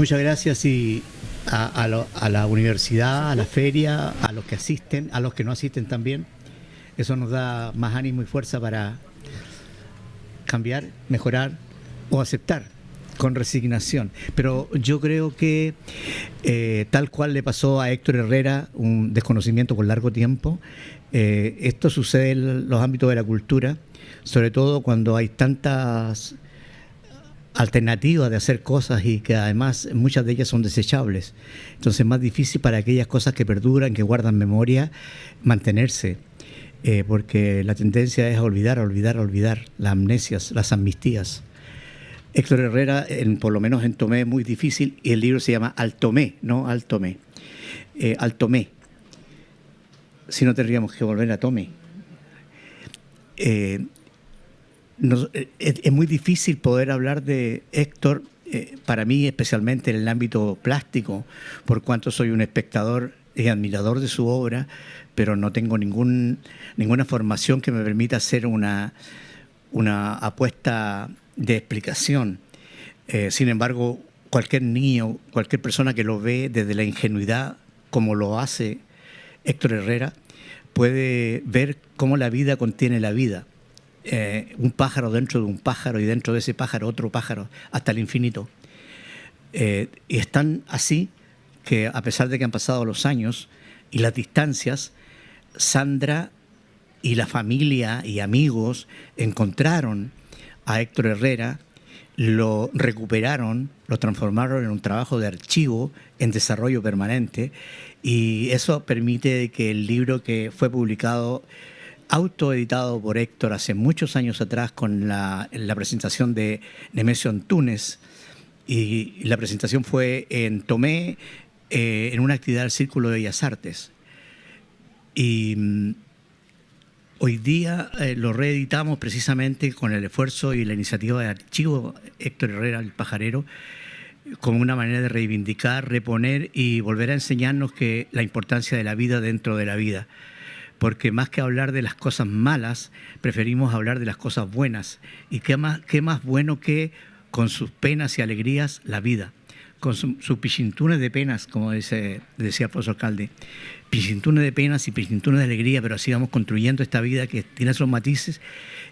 Muchas gracias y a la universidad, a la feria, a los que asisten, a los que no asisten también. Eso nos da más ánimo y fuerza para cambiar, mejorar o aceptar con resignación. Pero yo creo que tal cual le pasó a Héctor Herrera, un desconocimiento por largo tiempo, esto sucede en los ámbitos de la cultura, sobre todo cuando hay tantas alternativas de hacer cosas y que además muchas de ellas son desechables. Entonces es más difícil para aquellas cosas que perduran, que guardan memoria, mantenerse. Porque la tendencia es a olvidar, las amnesias, las amnistías. Héctor Herrera, por lo menos en Tomé, es muy difícil, y el libro se llama Al Tomé, no Al Tomé. Al Tomé. Si no tendríamos que volver a Tomé. Es muy difícil poder hablar de Héctor, para mí especialmente en el ámbito plástico, por cuanto soy un espectador y admirador de su obra, pero no tengo ninguna formación que me permita hacer una apuesta de explicación. Sin embargo, cualquier niño, cualquier persona que lo ve desde la ingenuidad, como lo hace Héctor Herrera, puede ver cómo la vida contiene la vida. Un pájaro dentro de un pájaro y dentro de ese pájaro otro pájaro, hasta el infinito. Y es tan así que, a pesar de que han pasado los años y las distancias, Sandra y la familia y amigos encontraron a Héctor Herrera, lo recuperaron, lo transformaron en un trabajo de archivo en desarrollo permanente, y eso permite que el libro, que fue publicado, autoeditado por Héctor hace muchos años atrás con la presentación de Nemesio Antunes, y la presentación fue en Tomé, en una actividad del Círculo de Bellas Artes. Y hoy día lo reeditamos precisamente con el esfuerzo y la iniciativa de archivo Héctor Herrera, el pajarero, como una manera de reivindicar, reponer y volver a enseñarnos que la importancia de la vida dentro de la vida. Porque más que hablar de las cosas malas, preferimos hablar de las cosas buenas. Y qué más bueno que, con sus penas y alegrías, la vida. Con sus pichintunes de penas, como decía Alfonso Alcalde. Pichintunes de penas y pichintunes de alegría, pero así vamos construyendo esta vida que tiene esos matices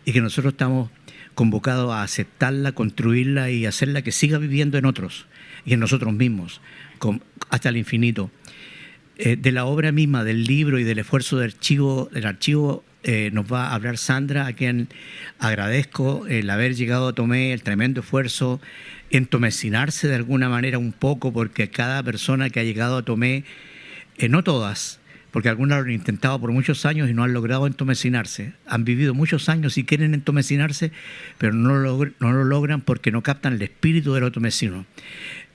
y que nosotros estamos convocados a aceptarla, construirla y hacerla que siga viviendo en otros y en nosotros mismos, hasta el infinito. De la obra misma, del libro y del esfuerzo del archivo, nos va a hablar Sandra, a quien agradezco el haber llegado a Tomé, el tremendo esfuerzo, entomecinarse de alguna manera un poco, porque cada persona que ha llegado a Tomé, no todas, porque algunas lo han intentado por muchos años y no han logrado entomecinarse, han vivido muchos años y quieren entomecinarse, pero no lo logran porque no captan el espíritu del otomecino.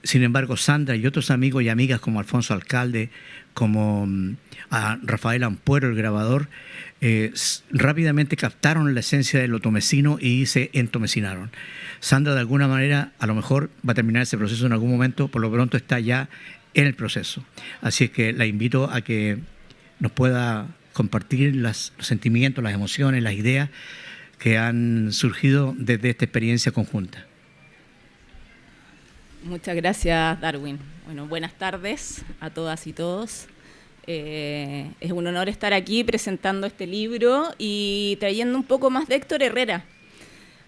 Sin embargo, Sandra y otros amigos y amigas como Alfonso Alcalde, como a Rafael Ampuero, el grabador, rápidamente captaron la esencia del otomecino y se entomecinaron. Sandra, de alguna manera, a lo mejor va a terminar ese proceso en algún momento, por lo pronto está ya en el proceso. Así es que la invito a que nos pueda compartir los sentimientos, las emociones, las ideas que han surgido desde esta experiencia conjunta. Muchas gracias, Darwin. Bueno, buenas tardes a todas y todos. Es un honor estar aquí presentando este libro y trayendo un poco más de Héctor Herrera.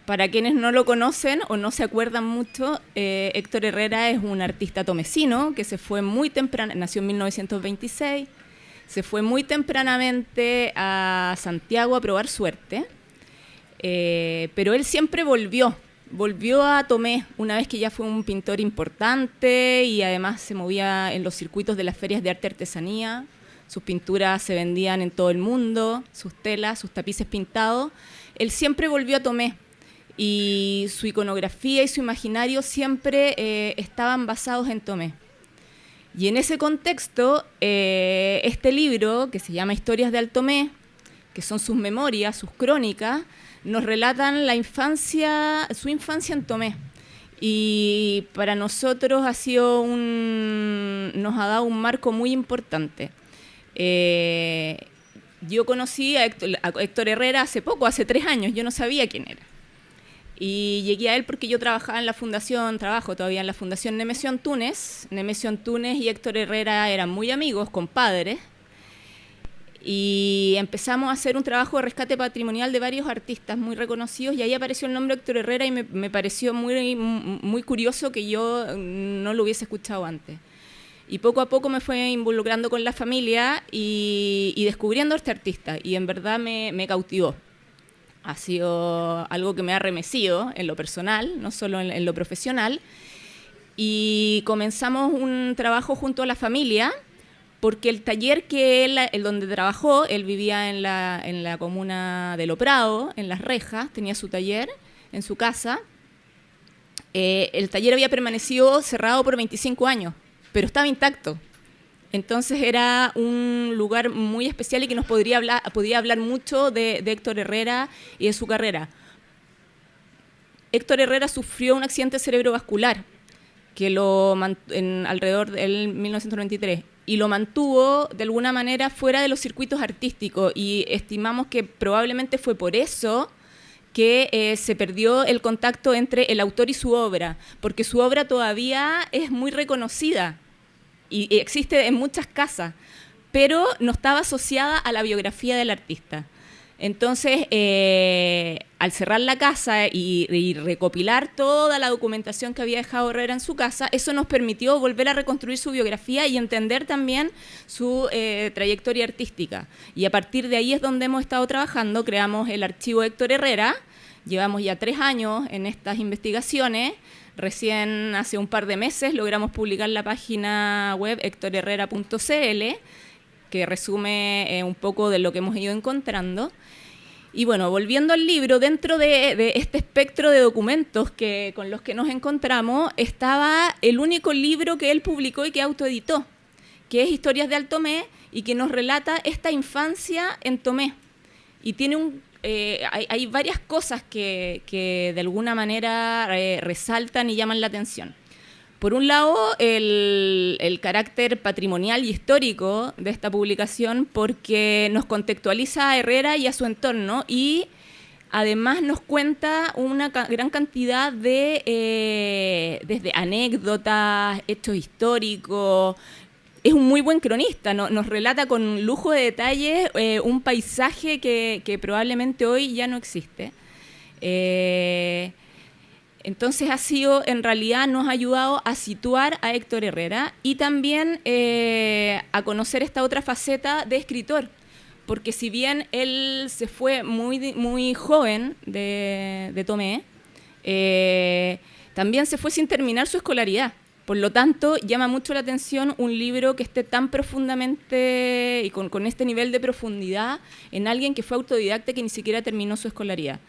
Para quienes no lo conocen o no se acuerdan mucho, Héctor Herrera es un artista tomecino que se fue muy temprano, nació en 1926, se fue muy tempranamente a Santiago a probar suerte, pero él siempre volvió a Tomé una vez que ya fue un pintor importante y además se movía en los circuitos de las ferias de arte y artesanía. Sus pinturas se vendían en todo el mundo, sus telas, sus tapices pintados. Él siempre volvió a Tomé y su iconografía y su imaginario siempre estaban basados en Tomé. Y en ese contexto, este libro, que se llama Historias de Altomé, que son sus memorias, sus crónicas, nos relatan su infancia en Tomé. Y para nosotros nos ha dado un marco muy importante. Yo conocí a Héctor Herrera hace poco, hace 3 años, yo no sabía quién era. Y llegué a él porque yo trabajo todavía en la Fundación Nemesio Antunes. Nemesio Antunes y Héctor Herrera eran muy amigos, compadres. Y empezamos a hacer un trabajo de rescate patrimonial de varios artistas muy reconocidos, y ahí apareció el nombre Héctor Herrera y me pareció muy curioso que yo no lo hubiese escuchado antes. Y poco a poco me fue involucrando con la familia y descubriendo a este artista, y en verdad me cautivó. Ha sido algo que me ha remecido en lo personal, no solo en lo profesional, y comenzamos un trabajo junto a la familia, porque el taller que él donde trabajó, él vivía en la comuna de Lo Prado, en Las Rejas, tenía su taller en su casa. El taller había permanecido cerrado por 25 años, pero estaba intacto. Entonces era un lugar muy especial y que nos podía hablar mucho de Héctor Herrera y de su carrera. Héctor Herrera sufrió un accidente cerebrovascular que alrededor del 1993, y lo mantuvo de alguna manera fuera de los circuitos artísticos, y estimamos que probablemente fue por eso que se perdió el contacto entre el autor y su obra, porque su obra todavía es muy reconocida y existe en muchas casas, pero no estaba asociada a la biografía del artista. Entonces, al cerrar la casa y recopilar toda la documentación que había dejado Herrera en su casa, eso nos permitió volver a reconstruir su biografía y entender también su trayectoria artística. Y a partir de ahí es donde hemos estado trabajando. Creamos el archivo Héctor Herrera, llevamos ya 3 años en estas investigaciones. Recién hace un par de meses logramos publicar la página web hectorherrera.cl, que resume un poco de lo que hemos ido encontrando. Y bueno, volviendo al libro, dentro de este espectro de documentos con los que nos encontramos, estaba el único libro que él publicó y que autoeditó, que es Historias de Altomé, y que nos relata esta infancia en Tomé. Y tiene hay varias cosas que de alguna manera resaltan y llaman la atención. Por un lado, el carácter patrimonial y histórico de esta publicación, porque nos contextualiza a Herrera y a su entorno, y además nos cuenta una gran cantidad de desde anécdotas, hechos históricos. Es un muy buen cronista, nos relata con lujo de detalles un paisaje que probablemente hoy ya no existe. Entonces en realidad nos ha ayudado a situar a Héctor Herrera y también a conocer esta otra faceta de escritor, porque si bien él se fue muy joven de Tomé, también se fue sin terminar su escolaridad. Por lo tanto, llama mucho la atención un libro que esté tan profundamente y con este nivel de profundidad en alguien que fue autodidacta y que ni siquiera terminó su escolaridad.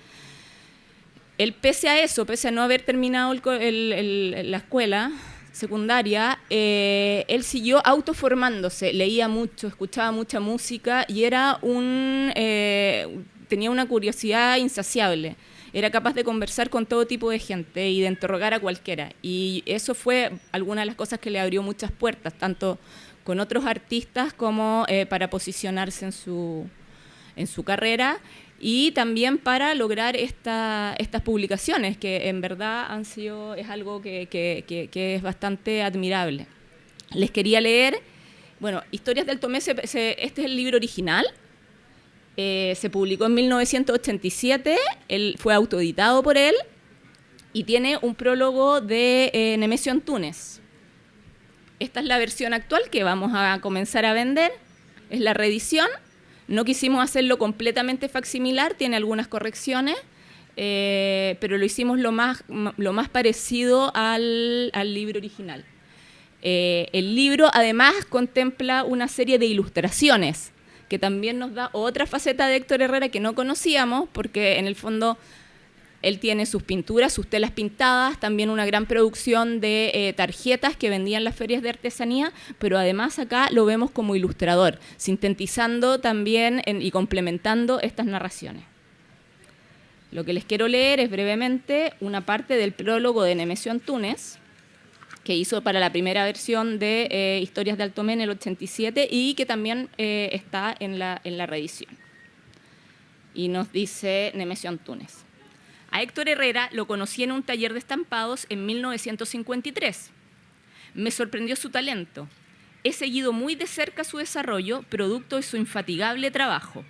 Él, pese a no haber terminado la escuela secundaria, él siguió autoformándose, leía mucho, escuchaba mucha música y tenía una curiosidad insaciable. Era capaz de conversar con todo tipo de gente y de interrogar a cualquiera. Y eso fue alguna de las cosas que le abrió muchas puertas, tanto con otros artistas como para posicionarse en su carrera, y también para lograr estas publicaciones, que en verdad es algo que es bastante admirable. Les quería leer, Historias del Tomé, este es el libro original. Se publicó en 1987, fue autoeditado por él y tiene un prólogo de Nemesio Antunes. Esta es la versión actual que vamos a comenzar a vender, es la reedición. No quisimos hacerlo completamente facsimilar, tiene algunas correcciones, pero lo hicimos lo más parecido al libro original. El libro además contempla una serie de ilustraciones que también nos da otra faceta de Héctor Herrera que no conocíamos, porque en el fondo él tiene sus pinturas, sus telas pintadas, también una gran producción de tarjetas que vendía en las ferias de artesanía, pero además acá lo vemos como ilustrador, sintetizando también y complementando estas narraciones. Lo que les quiero leer es brevemente una parte del prólogo de Nemesio Antunes, que hizo para la primera versión de Historias de Altomé en el 87 y que también está en la reedición. Y nos dice Nemesio Antunes: a A Héctor Herrera lo conocí en un taller de estampados en 1953. Me sorprendió su talento. He seguido muy de cerca su desarrollo, producto de su infatigable trabajo.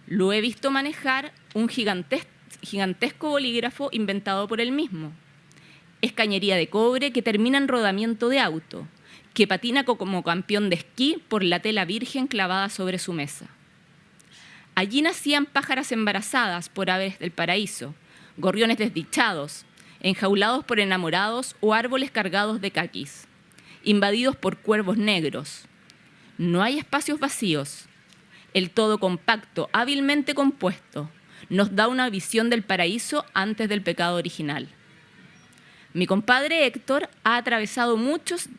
Lo he visto manejar un gigantesco bolígrafo inventado por él mismo. Es cañería de cobre que termina en rodamiento de auto, que patina como campeón de esquí por la tela virgen clavada sobre su mesa. Allí nacían pájaras embarazadas por aves del paraíso, gorriones desdichados, enjaulados por enamorados o árboles cargados de caquis, invadidos por cuervos negros. No hay espacios vacíos. El todo compacto, hábilmente compuesto, nos da una visión del paraíso antes del pecado original. Mi compadre Héctor ha atravesado muchas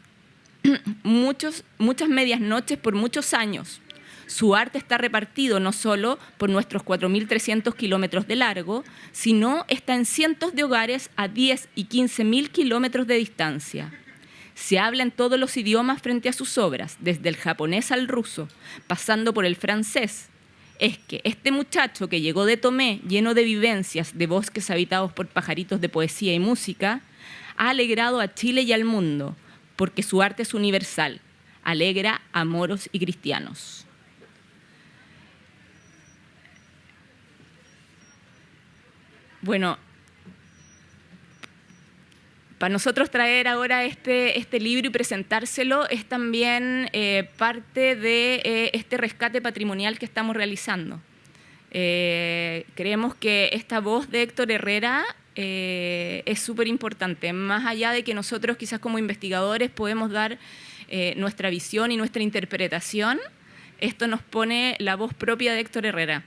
medias noches por muchos años. Su arte está repartido no solo por nuestros 4.300 kilómetros de largo, sino está en cientos de hogares a 10 y 15.000 kilómetros de distancia. Se habla en todos los idiomas frente a sus obras, desde el japonés al ruso, pasando por el francés. Es que este muchacho que llegó de Tomé, lleno de vivencias, de bosques habitados por pajaritos de poesía y música, ha alegrado a Chile y al mundo, porque su arte es universal, alegra a moros y cristianos. Bueno, para nosotros traer ahora este libro y presentárselo es también parte de este rescate patrimonial que estamos realizando. Creemos que esta voz de Héctor Herrera es súper importante, más allá de que nosotros quizás como investigadores podemos dar nuestra visión y nuestra interpretación, esto nos pone la voz propia de Héctor Herrera.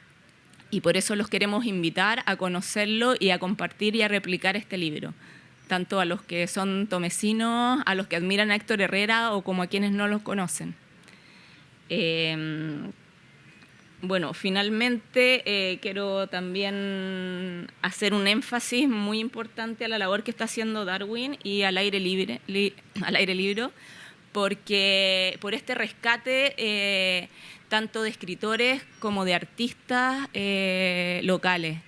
Y por eso los queremos invitar a conocerlo y a compartir y a replicar este libro, tanto a los que son tomecinos, a los que admiran a Héctor Herrera o como a quienes no los conocen. Bueno, finalmente quiero también hacer un énfasis muy importante a la labor que está haciendo Darwin y al aire libre, porque por este rescate tanto de escritores como de artistas locales.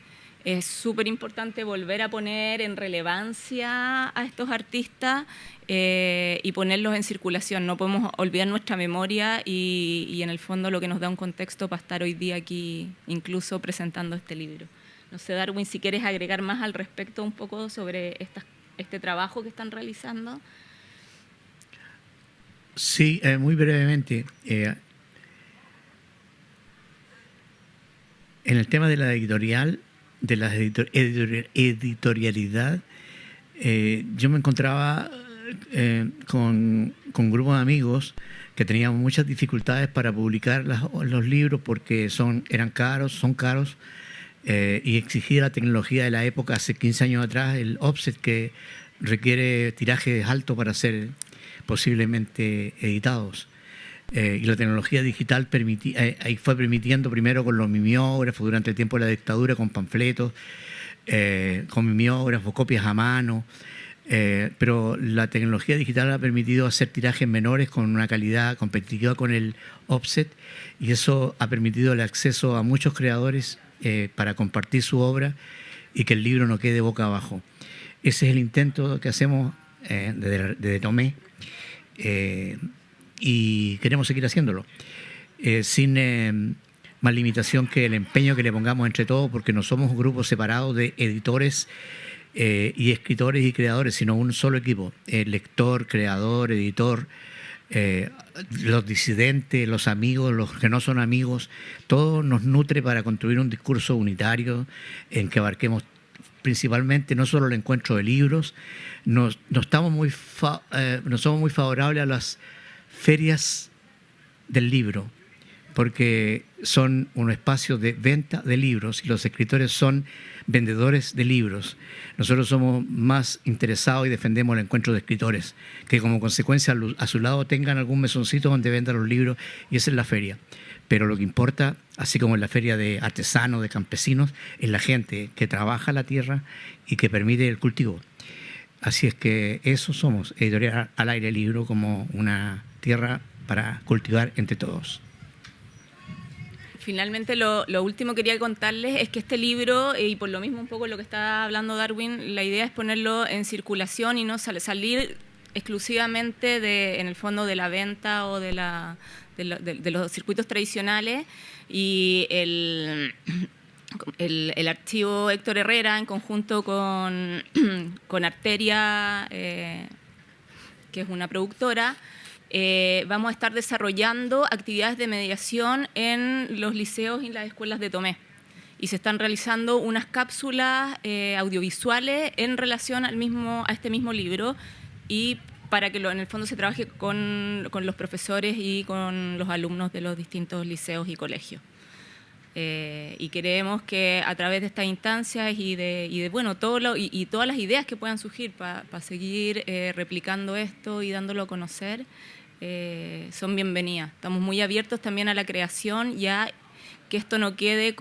Es súper importante volver a poner en relevancia a estos artistas y ponerlos en circulación. No podemos olvidar nuestra memoria y en el fondo lo que nos da un contexto para estar hoy día aquí incluso presentando este libro. No sé, Darwin, si quieres agregar más al respecto un poco sobre este trabajo que están realizando. Sí, muy brevemente. En el tema de la editorial, de la editorialidad, yo me encontraba con un grupo de amigos que tenían muchas dificultades para publicar los libros porque son caros, y exigía la tecnología de la época, hace 15 años atrás, el offset, que requiere tirajes altos para ser posiblemente editados. Y la tecnología digital fue permitiendo, primero con los mimeógrafos durante el tiempo de la dictadura, con panfletos, con mimeógrafos, copias a mano, pero la tecnología digital ha permitido hacer tirajes menores con una calidad competitiva con el offset, y eso ha permitido el acceso a muchos creadores para compartir su obra y que el libro no quede boca abajo. Ese es el intento que hacemos desde Tomé. Y queremos seguir haciéndolo, sin más limitación que el empeño que le pongamos entre todos, porque no somos un grupo separado de editores y escritores y creadores, sino un solo equipo, lector, creador, editor, los disidentes, los amigos, los que no son amigos, todo nos nutre para construir un discurso unitario en que abarquemos principalmente no solo el encuentro de libros. No somos muy favorables a las ferias del libro, porque son un espacio de venta de libros y los escritores son vendedores de libros. Nosotros somos más interesados y defendemos el encuentro de escritores, que como consecuencia a su lado tengan algún mesoncito donde vendan los libros, y esa es la feria. Pero lo que importa, así como en la feria de artesanos, de campesinos, es la gente que trabaja la tierra y que permite el cultivo. Así es que eso somos, Editorial al Aire Libre, como una tierra para cultivar entre todos. Finalmente, lo último que quería contarles es que este libro, y por lo mismo un poco lo que está hablando Darwin, la idea es ponerlo en circulación y no salir exclusivamente en el fondo de la venta o de los circuitos tradicionales. Y el archivo Héctor Herrera, en conjunto con Arteria, que es una productora, vamos a estar desarrollando actividades de mediación en los liceos y las escuelas de Tomé. Y se están realizando unas cápsulas audiovisuales en relación a este mismo libro, y para que en el fondo se trabaje con los profesores y con los alumnos de los distintos liceos y colegios. Y queremos que a través de estas instancias y todas las ideas que puedan surgir para seguir replicando esto y dándolo a conocer, son bienvenidas. Estamos muy abiertos también a la creación, ya que esto no quede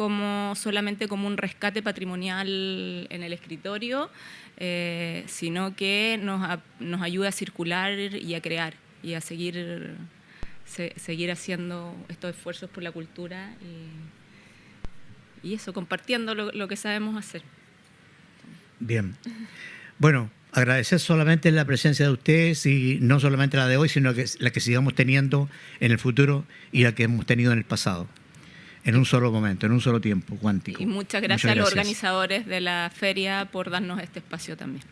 solamente como un rescate patrimonial en el escritorio, sino que nos ayude a circular y a crear y a seguir haciendo estos esfuerzos por la cultura y eso, compartiendo lo que sabemos hacer. Bien. Bueno, agradecer solamente la presencia de ustedes, y no solamente la de hoy, sino que la que sigamos teniendo en el futuro y la que hemos tenido en el pasado, en un solo momento, en un solo tiempo cuántico. Y muchas gracias a los organizadores de la feria por darnos este espacio también.